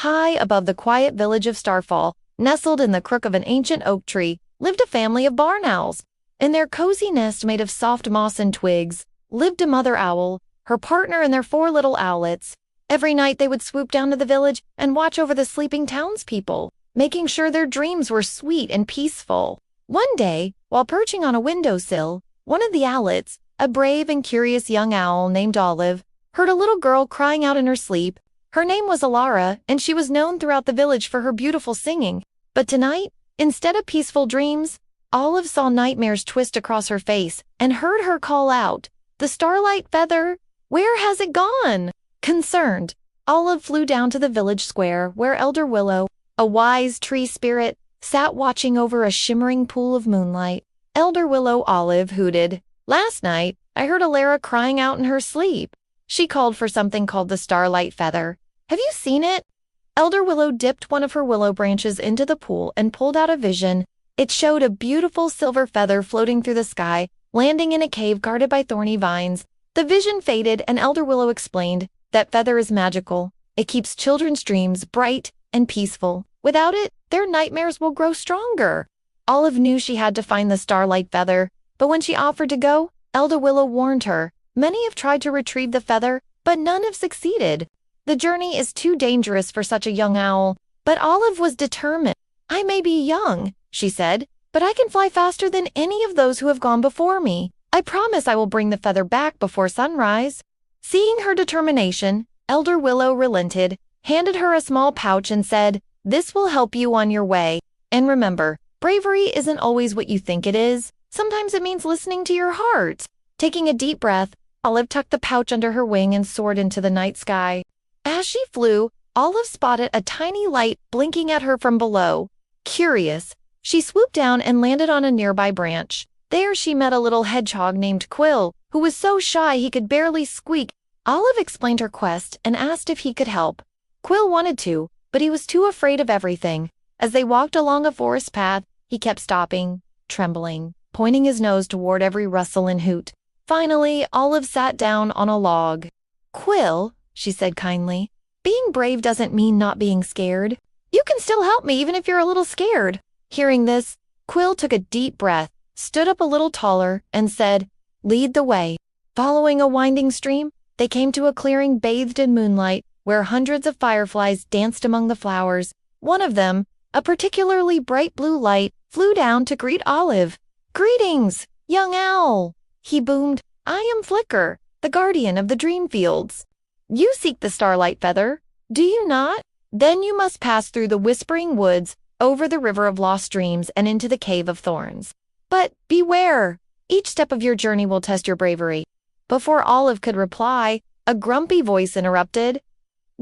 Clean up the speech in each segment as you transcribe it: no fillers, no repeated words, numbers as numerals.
High above the quiet village of Starfall, nestled in the crook of an ancient oak tree, lived a family of barn owls. In their cozy nest made of soft moss and twigs, lived a mother owl, her partner and their 4 little owlets. Every night they would swoop down to the village and watch over the sleeping townspeople, making sure their dreams were sweet and peaceful. One day, while perching on a windowsill, one of the owlets, a brave and curious young owl named Olive, heard a little girl crying out in her sleep. Her name was Alara, and she was known throughout the village for her beautiful singing. But tonight, instead of peaceful dreams, Olive saw nightmares twist across her face and heard her call out, "The Starlight Feather! Where has it gone?" Concerned, Olive flew down to the village square where Elder Willow, a wise tree spirit, sat watching over a shimmering pool of moonlight. Elder Willow Olive hooted, "Last night, I heard Alara crying out in her sleep. She called for something called the Starlight Feather. Have you seen it?" Elder Willow dipped one of her willow branches into the pool and pulled out a vision. It showed a beautiful silver feather floating through the sky, landing in a cave guarded by thorny vines. The vision faded, and Elder Willow explained, "That feather is magical. It keeps children's dreams bright and peaceful. Without it, their nightmares will grow stronger." Olive knew she had to find the Starlight Feather, but when she offered to go, Elder Willow warned her, "Many have tried to retrieve the feather, but none have succeeded. The journey is too dangerous for such a young owl." But Olive was determined. "I may be young," she said, "but I can fly faster than any of those who have gone before me. I promise I will bring the feather back before sunrise." Seeing her determination, Elder Willow relented, handed her a small pouch and said, "This will help you on your way. And remember, bravery isn't always what you think it is. Sometimes it means listening to your heart." Taking a deep breath, Olive tucked the pouch under her wing and soared into the night sky. As she flew, Olive spotted a tiny light blinking at her from below. Curious, she swooped down and landed on a nearby branch. There she met a little hedgehog named Quill, who was so shy he could barely squeak. Olive explained her quest and asked if he could help. Quill wanted to, but he was too afraid of everything. As they walked along a forest path, he kept stopping, trembling, pointing his nose toward every rustle and hoot. Finally, Olive sat down on a log. "Quill," she said kindly, "being brave doesn't mean not being scared. You can still help me even if you're a little scared." Hearing this, Quill took a deep breath, stood up a little taller, and said, "Lead the way." Following a winding stream, they came to a clearing bathed in moonlight, where hundreds of fireflies danced among the flowers. One of them, a particularly bright blue light, flew down to greet Olive. "Greetings, young owl," he boomed. "I am Flicker, the guardian of the dream fields. You seek the Starlight Feather, do you not? Then you must pass through the whispering woods, over the river of lost dreams, and into the cave of thorns. But beware! Each step of your journey will test your bravery." Before Olive could reply, a grumpy voice interrupted.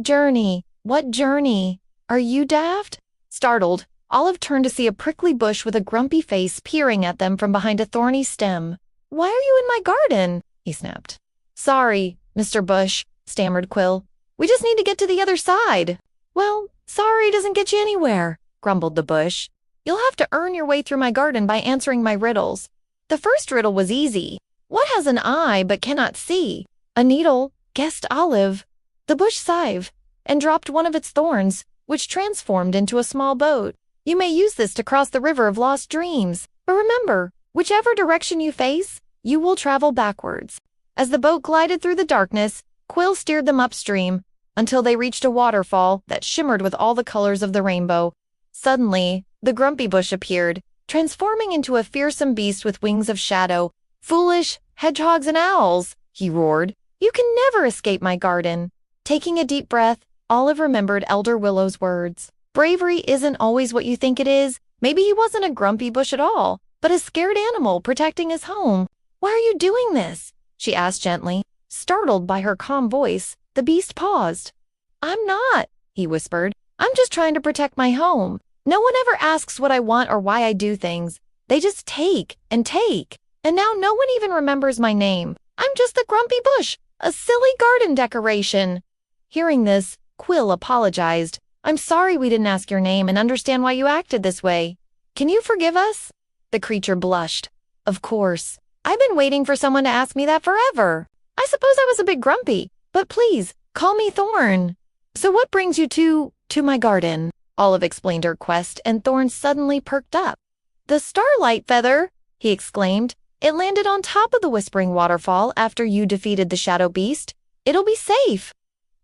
"Journey? What journey? Are you daft?" Startled, Olive turned to see a prickly bush with a grumpy face peering at them from behind a thorny stem. "Why are you in my garden?" he snapped. "Sorry, Mr. Bush," stammered Quill. "We just need to get to the other side." "Well, sorry doesn't get you anywhere," grumbled the bush. "You'll have to earn your way through my garden by answering my riddles. The first riddle was easy. What has an eye but cannot see?" "A needle," guessed Olive. The bush sighed and dropped one of its thorns, which transformed into a small boat. "You may use this to cross the river of lost dreams. But remember, whichever direction you face, you will travel backwards." As the boat glided through the darkness, Quill steered them upstream until they reached a waterfall that shimmered with all the colors of the rainbow. Suddenly, the grumpy bush appeared, transforming into a fearsome beast with wings of shadow. "Foolish hedgehogs and owls," he roared. "You can never escape my garden." Taking a deep breath, Olive remembered Elder Willow's words. Bravery isn't always what you think it is. Maybe he wasn't a grumpy bush at all, but a scared animal protecting his home. "Why are you doing this?" she asked gently. Startled by her calm voice, the beast paused. "I'm not," he whispered. "I'm just trying to protect my home. No one ever asks what I want or why I do things. They just take and take. And now no one even remembers my name. I'm just the grumpy bush, a silly garden decoration." Hearing this, Quill apologized. "I'm sorry we didn't ask your name and understand why you acted this way. Can you forgive us?" The creature blushed. "Of course. I've been waiting for someone to ask me that forever. I suppose I was a bit grumpy, but please, call me Thorn." "So what brings you to To my garden, Olive explained her quest, and Thorn suddenly perked up. The Starlight Feather, he exclaimed. It landed on top of the Whispering Waterfall after you defeated the Shadow Beast. It'll be safe.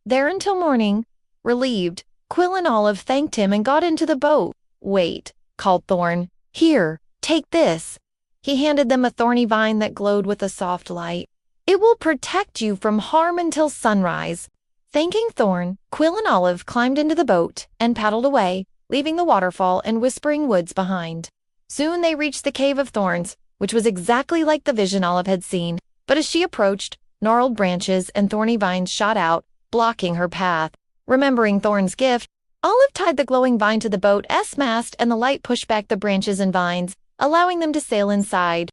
There until morning. Relieved, Quill and Olive thanked him and got into the boat. Wait, called Thorn. Here, take this. He handed them a thorny vine that glowed with a soft light. It will protect you from harm until sunrise. Thanking Thorn, Quill and Olive climbed into the boat and paddled away, leaving the waterfall and Whispering Woods behind. Soon they reached the Cave of Thorns, which was exactly like the vision Olive had seen, but as she approached, gnarled branches and thorny vines shot out, blocking her path. Remembering Thorn's gift, Olive tied the glowing vine to the boat's mast, and the light pushed back the branches and vines, allowing them to sail inside.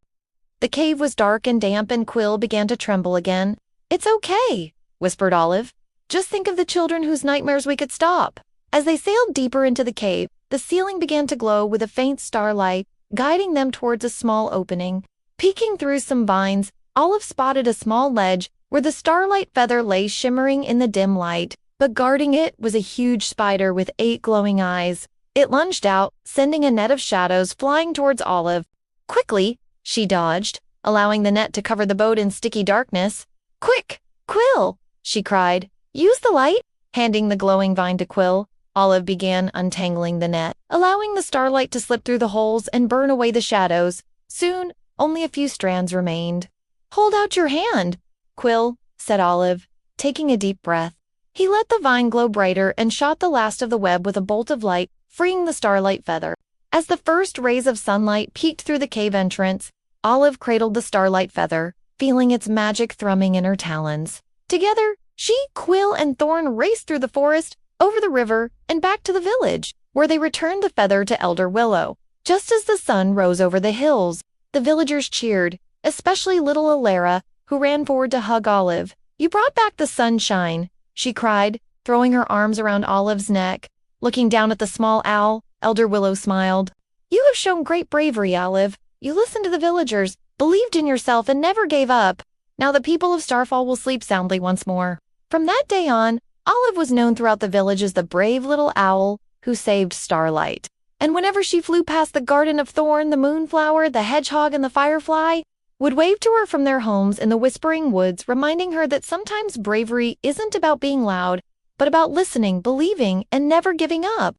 The cave was dark and damp, and Quill began to tremble again. It's okay, whispered Olive. Just think of the children whose nightmares we could stop. As they sailed deeper into the cave, the ceiling began to glow with a faint starlight, guiding them towards a small opening. Peeking through some vines, Olive spotted a small ledge where the Starlight Feather lay shimmering in the dim light, but guarding it was a huge spider with 8 glowing eyes. It lunged out, sending a net of shadows flying towards Olive. Quickly, she dodged, allowing the net to cover the boat in sticky darkness. Quick, Quill, she cried. Use the light. Handing the glowing vine to Quill, Olive began untangling the net, allowing the starlight to slip through the holes and burn away the shadows. Soon, only a few strands remained. Hold out your hand, Quill, said Olive, taking a deep breath. He let the vine glow brighter and shot the last of the web with a bolt of light, freeing the Starlight Feather. As the first rays of sunlight peeked through the cave entrance, Olive cradled the Starlight Feather, feeling its magic thrumming in her talons. Together, she, Quill, and Thorn raced through the forest, over the river, and back to the village, where they returned the feather to Elder Willow. Just as the sun rose over the hills, the villagers cheered, especially little Alara, who ran forward to hug Olive. You brought back the sunshine, she cried, throwing her arms around Olive's neck. Looking down at the small owl, Elder Willow smiled. You have shown great bravery, Olive. You listened to the villagers, believed in yourself, and never gave up. Now the people of Starfall will sleep soundly once more. From that day on, Olive was known throughout the village as the brave little owl who saved Starlight. And whenever she flew past the Garden of Thorn, the Moonflower, the Hedgehog, and the Firefly would wave to her from their homes in the Whispering Woods, reminding her that sometimes bravery isn't about being loud, but about listening, believing, and never giving up.